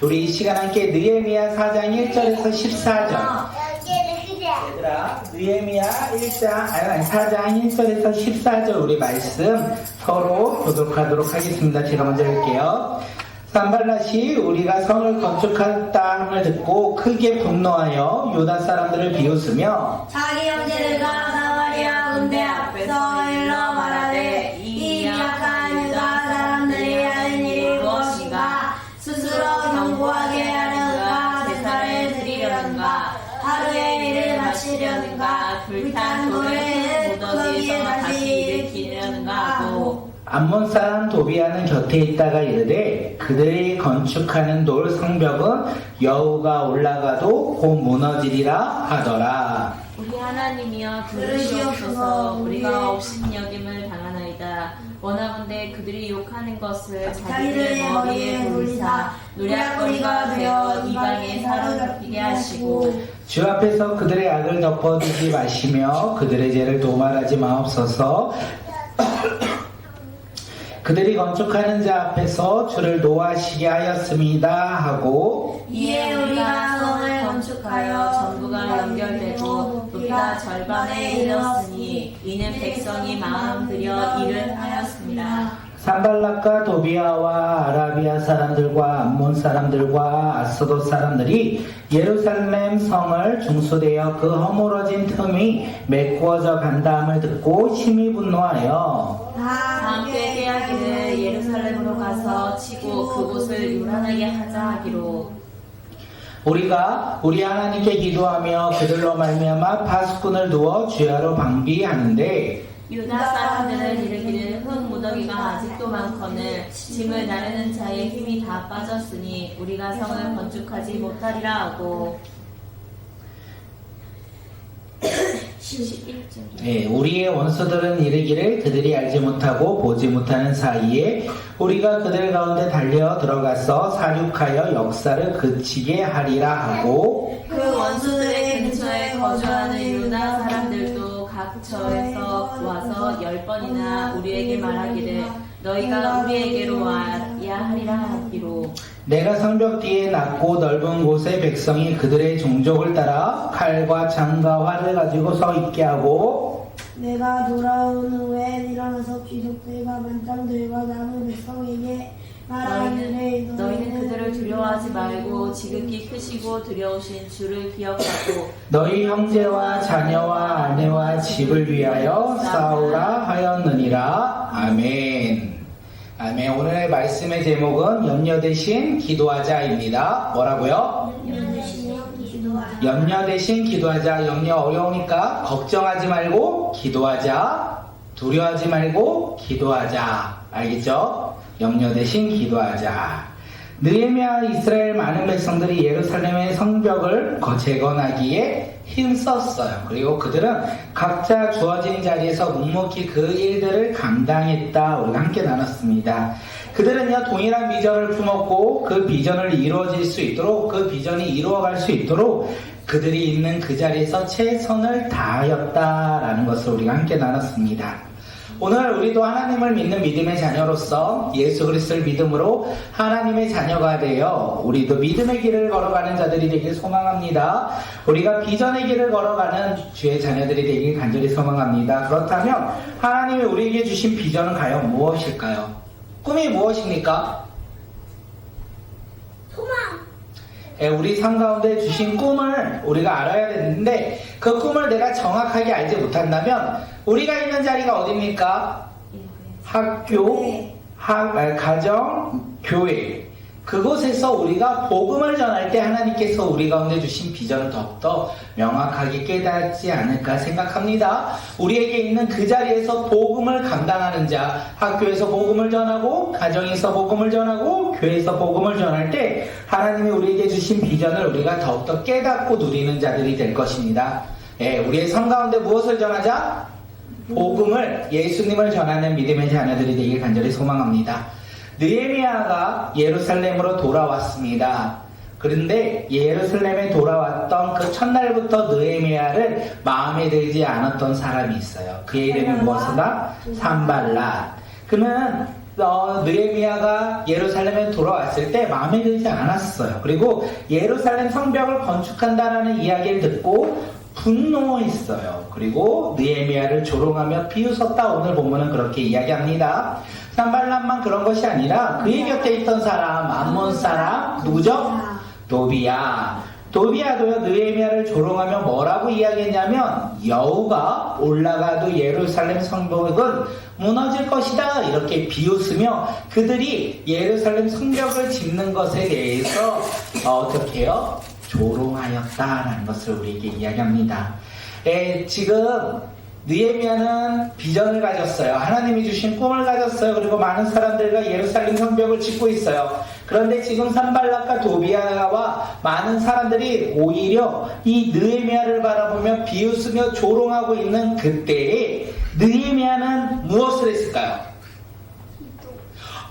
우리 이 시간 함께 느헤미야 4장 1절에서 14절. 얘들아, 느헤미야 4장 1절에서 14절 우리 말씀 서로 교독하도록 하겠습니다. 제가 먼저 할게요. 산발랏이 우리가 성을 건축했다 함을 듣고 크게 분노하여 유다 사람들을 비웃으며 자기 형제들과 사마리아 군대 앞에서 일러 말하되 이 약한 유다 사람들이 하는 일이 무엇인가? 스스로 견고하게 하려는가? 제사를 드리려는가? 하루의 일을 마치려는가? 불탄 돌을 무더기에서 다시 일으키려는가 하고 암몬 사람 도비아는 곁에 있다가 이르되 그들이 건축하는 돌 성벽은 여우가 올라가도 곧 무너지리라 하더라. 우리 하나님이여 들으시옵소서. 우리가 업신여김을 당하나이다. 원하건대 그들이 욕하는 것을 자기들 머리에 돌리사 노략거리가 되어 이방에 사로잡히게 하시고 주 앞에서 그들의 악을 덮어두지 마시며 그들의 죄를 도말하지 마옵소서. 그들이 건축하는 자 앞에서 주를 노하시게 하였습니다 하고 이에 우리가 성을 건축하여 전부가 연결되고 높이가 절반에 이르렀으니 이는 백성이 마음 들여 일을 하였습니다. 산발락과 도비아와 아라비아 사람들과 암몬 사람들과 아스돗 사람들이 예루살렘 성을 중수되어 그 허물어진 틈이 메꾸어져 간다함을 듣고 심히 분노하여 다 함께 깨하기를 예루살렘으로 가서 치고 그곳을 요란하게 하자 하기로 우리가 우리 하나님께 기도하며 그들로 말미암아 파수꾼을 두어 주야로 방비하는데 유다 사람들은 이르기를 흙 무더기가 아직도 많거늘 짐을 나르는 자의 힘이 다 빠졌으니 우리가 성을 건축하지 못하리라 하고 11절 우리의 원수들은 이르기를 그들이 알지 못하고 보지 못하는 사이에 우리가 그들 가운데 달려 들어가서 사륙하여 역사를 그치게 하리라 하고 그 원수들의 근처에 거주하는 유다 사람들도 각처에서 와서 10번이나 우리에게 말하기를 너희가 우리에게로 와야 하리라 하기로 내가 성벽 뒤에 낮고 넓은 곳에 백성이 그들의 종족을 따라 칼과 창과 활을 가지고 서 있게 하고 내가 돌아온 후에 일어나서 귀족들과 만장들과 남은 백성에게 말하기를 너희는 그들을 두려워하지 말고 지극히 크시고 두려우신 주를 기억하고 너희 형제와 자녀와 아내와 집을 위하여 싸우라 하였느니라. 아멘. 아멘. 오늘의 말씀의 제목은 염려 대신 기도하자입니다. 뭐라고요? 염려 대신 기도하자. 염려 어려우니까 걱정하지 말고 기도하자. 두려워하지 말고 기도하자. 알겠죠? 염려 대신 기도하자. 느헤미야 이스라엘 많은 백성들이 예루살렘의 성벽을 재건하기에 힘썼어요. 그리고 그들은 각자 주어진 자리에서 묵묵히 그 일들을 감당했다. 우리가 함께 나눴습니다. 그들은요 동일한 비전을 품었고 그 비전을 이루어질 수 있도록 그 비전이 이루어갈 수 있도록 그들이 있는 그 자리에서 최선을 다하였다라는 것을 우리가 함께 나눴습니다. 오늘 우리도 하나님을 믿는 믿음의 자녀로서 예수 그리스도를 믿음으로 하나님의 자녀가 되어 우리도 믿음의 길을 걸어가는 자들이 되길 소망합니다. 우리가 비전의 길을 걸어가는 주의 자녀들이 되길 간절히 소망합니다. 그렇다면 하나님이 우리에게 주신 비전은 과연 무엇일까요? 꿈이 무엇입니까? 우리 삶 가운데 주신 꿈을 우리가 알아야 되는데 그 꿈을 내가 정확하게 알지 못한다면 우리가 있는 자리가 어디입니까? 학교, 가정, 교회 그곳에서 우리가 복음을 전할 때 하나님께서 우리 가운데 주신 비전을 더욱더 명확하게 깨닫지 않을까 생각합니다. 우리에게 있는 그 자리에서 복음을 감당하는 자, 학교에서 복음을 전하고 가정에서 복음을 전하고 교회에서 복음을 전할 때 하나님이 우리에게 주신 비전을 우리가 더욱더 깨닫고 누리는 자들이 될 것입니다. 우리의 삶 가운데 무엇을 전하자? 복음을, 예수님을 전하는 믿음의 자녀들이 되길 간절히 소망합니다. 느헤미야가 예루살렘으로 돌아왔습니다. 그런데 예루살렘에 돌아왔던 그 첫날부터 느헤미야를 마음에 들지 않았던 사람이 있어요. 그의 이름이 무엇이다? 산발랏. 그는 느헤미야가 예루살렘에 돌아왔을 때 마음에 들지 않았어요. 그리고 예루살렘 성벽을 건축한다라는 이야기를 듣고 분노했어요. 그리고 느헤미야를 조롱하며 비웃었다. 오늘 본문은 그렇게 이야기합니다. 산발람만 그런 것이 아니라 그의 곁에 있던 사람, 암몬 사람 누구죠? 도비야도요 느헤미야를 조롱하며 뭐라고 이야기했냐면 여우가 올라가도 예루살렘 성벽은 무너질 것이다 이렇게 비웃으며 그들이 예루살렘 성벽을 짓는 것에 대해서 어떻게 해요? 조롱하였다라는 것을 우리에게 이야기합니다. 지금 느헤미야는 비전을 가졌어요. 하나님이 주신 꿈을 가졌어요. 그리고 많은 사람들과 예루살렘 성벽을 짓고 있어요. 그런데 지금 산발락과 도비야와 많은 사람들이 오히려 이 느헤미야를 바라보며 비웃으며 조롱하고 있는 그때에 느헤미야는 무엇을 했을까요?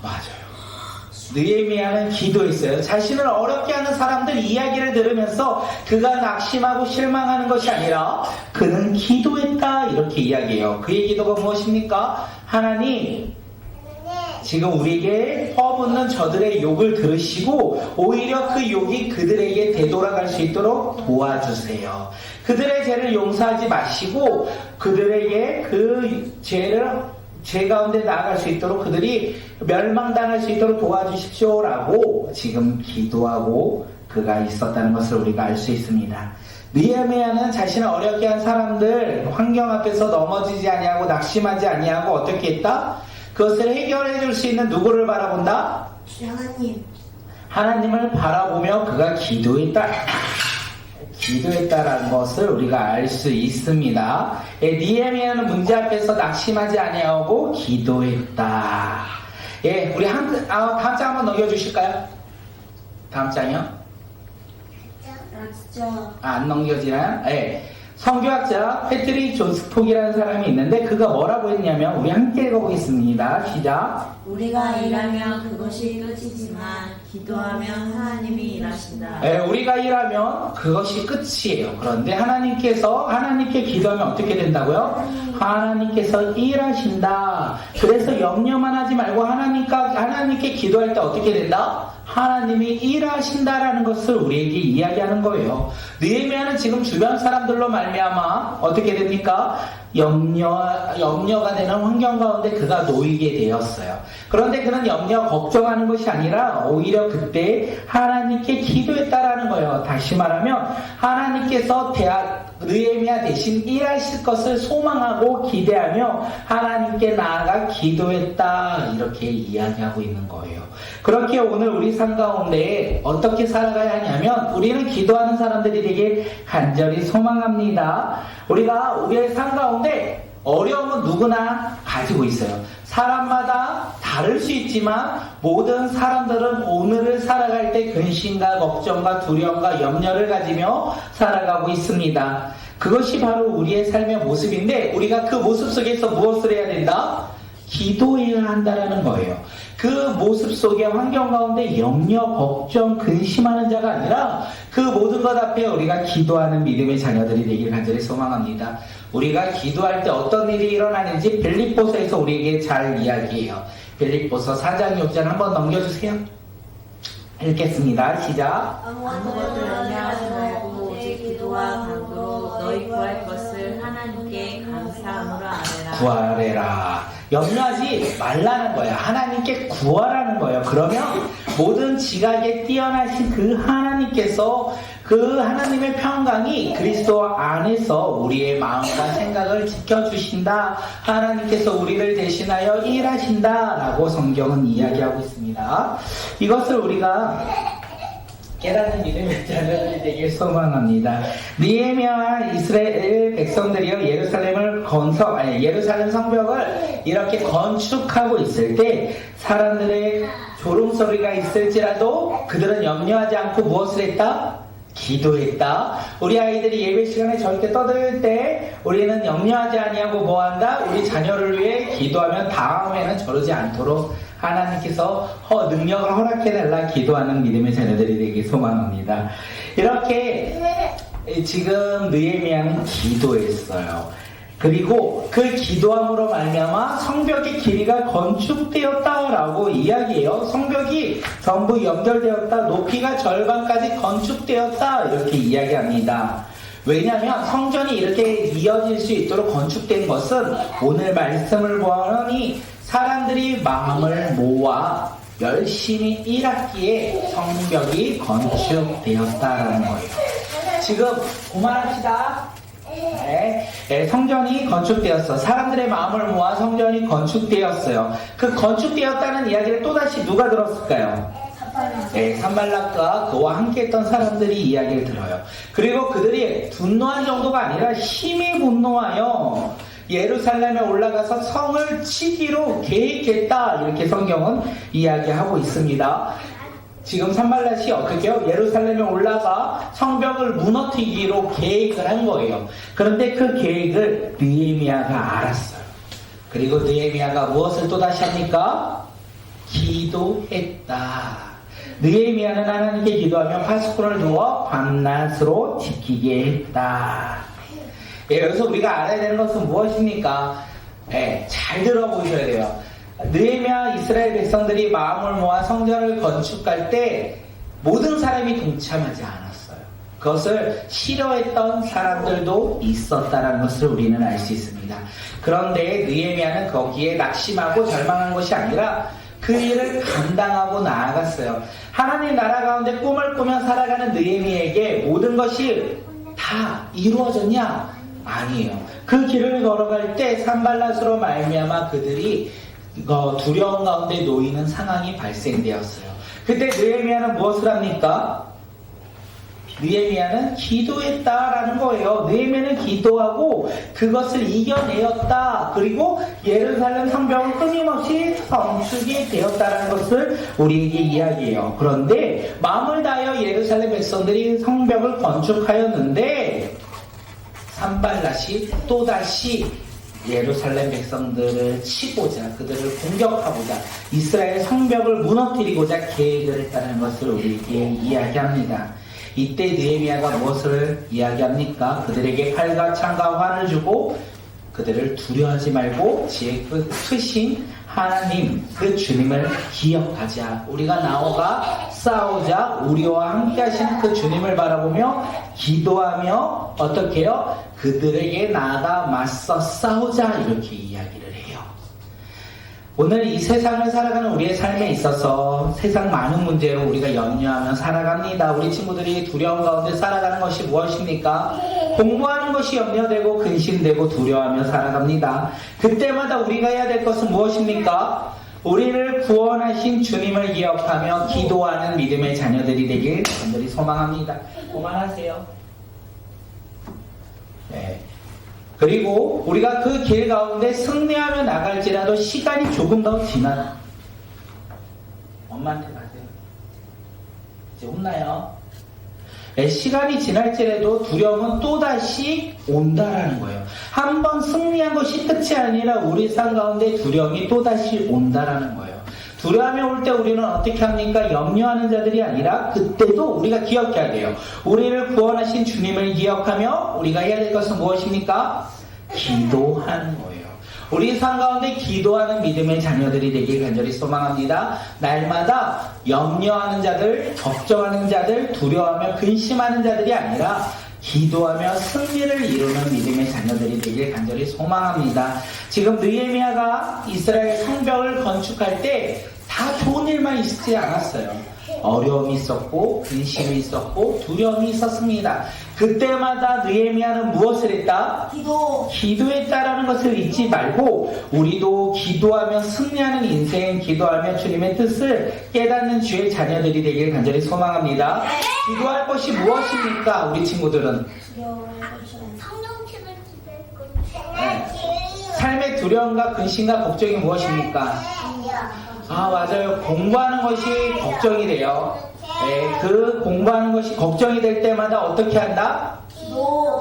맞아요. 느헤미야는 기도했어요. 자신을 어렵게 하는 사람들 이야기를 들으면서 그가 낙심하고 실망하는 것이 아니라 그는 기도했다 이렇게 이야기해요. 그의 기도가 무엇입니까? 하나님, 지금 우리에게 퍼붓는 저들의 욕을 들으시고 오히려 그 욕이 그들에게 되돌아갈 수 있도록 도와주세요. 그들의 죄를 용서하지 마시고 그들에게 그 죄 가운데 나아갈 수 있도록 그들이 멸망당할 수 있도록 도와주십시오라고 지금 기도하고 그가 있었다는 것을 우리가 알 수 있습니다. 느헤미야는 자신을 어렵게 한 사람들 환경 앞에서 넘어지지 아니하고 낙심하지 아니하고 어떻게 했다? 그것을 해결해 줄 수 있는 누구를 바라본다? 하나님을 바라보며 그가 기도했다라는 것을 우리가 알 수 있습니다. 느헤미야는 문제 앞에서 낙심하지 아니하고 기도했다. 우리 다음 장 한번 넘겨주실까요? 다음 장이요? 안 넘겨지나요? 성교학자 패트릭 존스폭이라는 사람이 있는데 그가 뭐라고 했냐면 우리 함께 읽어보겠습니다. 시작. 우리가 일하면 그것이 끝이지만 기도하면 하나님이 일하신다. 우리가 일하면 그것이 끝이에요. 그런데 하나님께 기도하면 어떻게 된다고요? 하나님께서 일하신다. 그래서 염려만 하지 말고 하나님께 기도할 때 어떻게 된다? 하나님이 일하신다라는 것을 우리에게 이야기하는 거예요. 느헤미야는 지금 주변 사람들로 말미암아 어떻게 됩니까? 염려가 되는 환경 가운데 그가 놓이게 되었어요. 그런데 그는 걱정하는 것이 아니라 오히려 그때 하나님께 기도했다라는 거예요. 다시 말하면 하나님께서 느헤미야 대신 일하실 것을 소망하고 기대하며 하나님께 나아가 기도했다 이렇게 이야기하고 있는 거예요. 그렇게 오늘 우리 삶 가운데 어떻게 살아가야 하냐면 우리는 기도하는 사람들이 되길 간절히 소망합니다. 우리가 우리의 삶 가운데 어려움은 누구나 가지고 있어요. 사람마다 다를 수 있지만 모든 사람들은 오늘을 살아갈 때 근심과 걱정과 두려움과 염려를 가지며 살아가고 있습니다. 그것이 바로 우리의 삶의 모습인데 우리가 그 모습 속에서 무엇을 해야 된다? 기도해야 한다라는 거예요. 그 모습 속의 환경 가운데 염려, 걱정, 근심하는 자가 아니라 그 모든 것 앞에 우리가 기도하는 믿음의 자녀들이 되길 간절히 소망합니다. 우리가 기도할 때 어떤 일이 일어나는지 빌립보서에서 우리에게 잘 이야기해요. 빌립보서 4장 6절 한번 넘겨주세요. 읽겠습니다. 시작. 아무것도 염려하지 말고 오직 기도와 간구로 너희 구할 것을 하나님께 감사함으로 아뢰라. 구하래라. 염려하지 말라는 거예요. 하나님께 구하라는 거예요. 그러면 모든 지각에 뛰어나신 그 하나님께서 그 하나님의 평강이 그리스도 안에서 우리의 마음과 생각을 지켜주신다. 하나님께서 우리를 대신하여 일하신다 라고 성경은 이야기하고 있습니다. 이것을 우리가 깨닫는 믿음의 자녀들이 되길 소망합니다. 느헤미야와 이스라엘 백성들이요 예루살렘 성벽을 이렇게 건축하고 있을 때 사람들의 조롱소리가 있을지라도 그들은 염려하지 않고 무엇을 했다? 기도했다. 우리 아이들이 예배 시간에 절대 떠들 때 우리는 염려하지 아니하고 뭐한다? 우리 자녀를 위해 기도하면 다음에는 저러지 않도록 하나님께서 능력을 허락해달라 기도하는 믿음의 자녀들이 되길 소망합니다. 이렇게 지금 느헤미야는 기도했어요. 그리고 그 기도함으로 말미암아 성벽의 길이가 건축되었다라고 이야기해요. 성벽이 전부 연결되었다, 높이가 절반까지 건축되었다 이렇게 이야기합니다. 왜냐하면 성전이 이렇게 이어질 수 있도록 건축된 것은 오늘 말씀을 보니 사람들이 마음을 모아 열심히 일했기에 성벽이 건축되었다라는 거예요. 지금 그만합시다. 네, 성전이 건축되었어. 사람들의 마음을 모아 성전이 건축되었어요. 그 건축되었다는 이야기를 또다시 누가 들었을까요? 네, 산발락과 그와 함께 했던 사람들이 이야기를 들어요. 그리고 그들이 분노한 정도가 아니라 심히 분노하여 예루살렘에 올라가서 성을 치기로 계획했다. 이렇게 성경은 이야기하고 있습니다. 지금 산발랏이 어떻게 해요? 예루살렘에 올라가 성벽을 무너뜨리기로 계획을 한 거예요. 그런데 그 계획을 느헤미야가 알았어요. 그리고 느헤미야가 무엇을 또다시 합니까? 기도했다. 느헤미야는 하나님께 기도하며 파수꾼을 두어 밤낮으로 지키게 했다. 예, 여기서 우리가 알아야 되는 것은 무엇입니까? 예, 잘 들어보셔야 돼요. 느헤미야 이스라엘 백성들이 마음을 모아 성전을 건축할 때 모든 사람이 동참하지 않았어요. 그것을 싫어했던 사람들도 있었다는 것을 우리는 알 수 있습니다. 그런데 느헤미야는 거기에 낙심하고 절망한 것이 아니라 그 일을 감당하고 나아갔어요. 하나님 나라 가운데 꿈을 꾸며 살아가는 느헤미야에게 모든 것이 다 이루어졌냐? 아니에요. 그 길을 걸어갈 때 산발랏으로 말미암아 그들이 두려움 가운데 놓이는 상황이 발생되었어요. 그때 느헤미야는 무엇을 합니까? 느헤미야는 기도했다라는 거예요. 느헤미야는 기도하고 그것을 이겨내었다. 그리고 예루살렘 성벽은 끊임없이 건축이 되었다라는 것을 우리에게 이야기해요. 그런데 마음을 다하여 예루살렘 백성들이 성벽을 건축하였는데 산발랏이 또다시 예루살렘 백성들을 치고자, 그들을 공격하고자, 이스라엘 성벽을 무너뜨리고자 계획을 했다는 것을 우리에게 이야기합니다. 이때 느헤미야가 무엇을 이야기합니까? 그들에게 칼과 창과 활을 주고 그들을 두려워하지 말고 지혜 크신 하나님 그 주님을 기억하자. 우리가 나아가 싸우자. 우리와 함께 하시는 그 주님을 바라보며 기도하며 어떻게 해요? 그들에게 나아가 맞서 싸우자. 이렇게 이야기를 해요. 오늘 이 세상을 살아가는 우리의 삶에 있어서 세상 많은 문제로 우리가 염려하며 살아갑니다. 우리 친구들이 두려움 가운데 살아가는 것이 무엇입니까? 공부하는 것이 염려되고 근심되고 두려워하며 살아갑니다. 그때마다 우리가 해야 될 것은 무엇입니까? 우리를 구원하신 주님을 기억하며 기도하는 믿음의 자녀들이 되길 간절히 소망합니다. 그만하세요. 네. 그리고 우리가 그 길 가운데 승리하며 나갈지라도 시간이 조금 더 지나요. 엄마한테 가세요. 이제 혼나요. 네, 시간이 지날지라도 두려움은 또다시 온다라는 거예요. 한번 승리한 것이 끝이 아니라 우리 삶 가운데 두려움이 또다시 온다라는 거예요. 두려움이 올 때 우리는 어떻게 합니까? 염려하는 자들이 아니라 그때도 우리가 기억해야 돼요. 우리를 구원하신 주님을 기억하며 우리가 해야 될 것은 무엇입니까? 기도하는 거예요. 우리 삶 가운데 기도하는 믿음의 자녀들이 되길 간절히 소망합니다. 날마다 염려하는 자들, 걱정하는 자들, 두려워하며 근심하는 자들이 아니라 기도하며 승리를 이루는 믿음의 자녀들이 되길 간절히 소망합니다. 지금 느헤미야가 이스라엘 성벽을 건축할 때 다 좋은 일만 있지 않았어요. 어려움이 있었고 근심이 있었고 두려움이 있었습니다. 그때마다 느헤미야는 무엇을 했다? 기도했다라는 것을 잊지 말고 우리도 기도하며 승리하는 인생, 기도하며 주님의 뜻을 깨닫는 주의 자녀들이 되길 간절히 소망합니다. 기도할 것이 무엇입니까? 우리 친구들은 삶의 두려움과 근심과 걱정이 무엇입니까? 아, 맞아요. 공부하는 것이 걱정이 돼요. 네, 그 공부하는 것이 걱정이 될 때마다 어떻게 한다?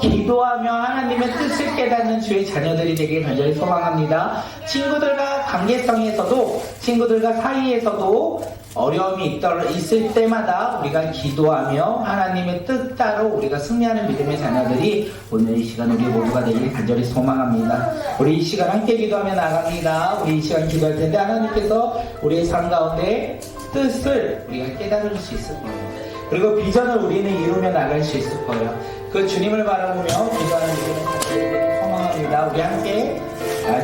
기도하며 하나님의 뜻을 깨닫는 주의 자녀들이 되길 간절히 소망합니다. 친구들과 관계성에서도, 친구들과 사이에서도 어려움이 있을 때마다 우리가 기도하며 하나님의 뜻 따로 우리가 승리하는 믿음의 자녀들이 오늘 이 시간 우리 모두가 되길 간절히 소망합니다. 우리 이 시간 함께 기도하며 나갑니다. 우리 이 시간 기도할 텐데 하나님께서 우리의 삶 가운데 뜻을 우리가 깨달을 수 있을 거예요. 그리고 비전을 우리는 이루며 나갈 수 있을 거예요. 그 주님을 바라보며 기도하는 믿음의 자녀들이 소망합니다. 우리 함께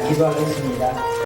기도하겠습니다.